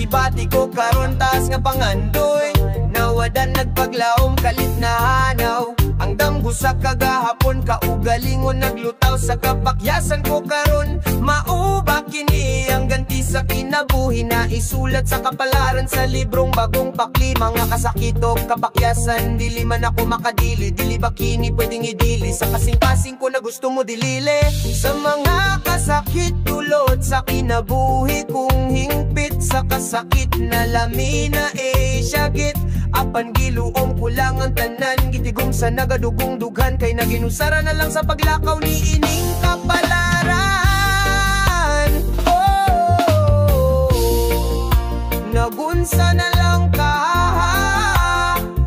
hibati ko karon taas nga pangandoy. Nawadan nagpaglaom kalit na hanaw. Ang damgo sa kagahapon kaugalingon naglutaw sa kapakyasan ko karon. Mauba kini ang ganti sa kinabuhi na isulat sa kapalaran sa librong bagong pakli. Mga kasakito kapakyasan dili man ako makadili. Dili ba kini pwedeng idili sa kasing-kasing ko na gusto mo dilili. Sa mga kasakit tulod sa kinabuhi kung hingpit sa kasakit na lamina syagit. Apan giluom ko lang ang tanan gitigom sa nagadugong dughan kay naginusara na lang sa paglakaw ni ining kapalaran. Nagunsa na lang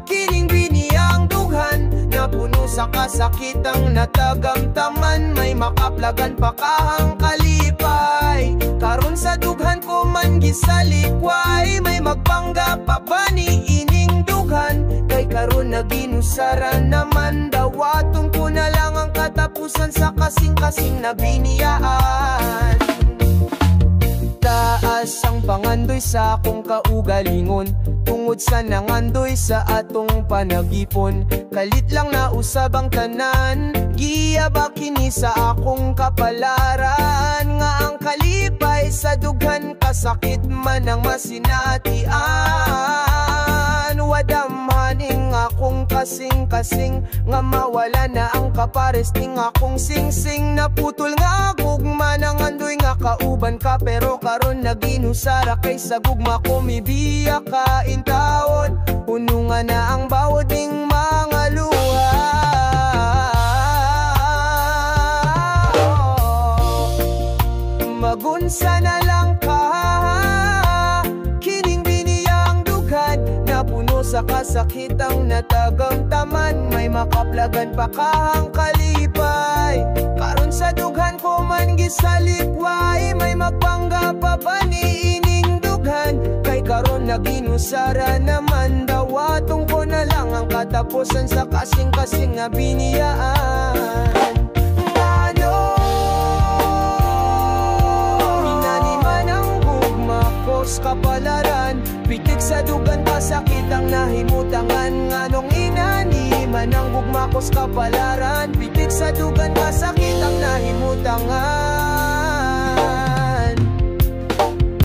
kining biniyang dughan na puno sa kasakitang natagamtaman. May makaplagan pa kahang kalipay karon sa dughan ko man gisalikway. May magpangga pa ba ni ining dughan kay karon naginusara naman. Dawatong ko na lang ang katapusan sa kasing-kasing na biniyaan. Taas ang pangandoy sa akong kaugalingon tungod sa nangandoy sa atong panagipon. Kalit lang na usab ang tanan giyaba kini sa akong kapalaran. Nga ang kalipay sa dughan kasakit man ang masinatian. Wadamhaning akong kasing-kasing nga mawala na ang kapares ning akong sing-sing. Naputol nga gugma nang andoy nga kauban ka pero karon naginusara kay sa gugma ko mibiya ka intawon. Puno nga na ang bawod ning mga luha. Magunsa na lang kining biniyang dughan na puno sa kasakitang natagamtaman. May makaplagan pa kahang kalipay karon sa dughan ko man gisalikway. May magpangga pa ba ni ining dughan kay karon naginusara naman. Dawatong ko na lang ang katapusan sa kasing-kasing nga biniyaan. Kapalaran pitik sa dugan pasakit ang nahimutangan. Nganong inani man ang gugmakos kapalaran pitik sa dugan pasakit ang nahimutangan.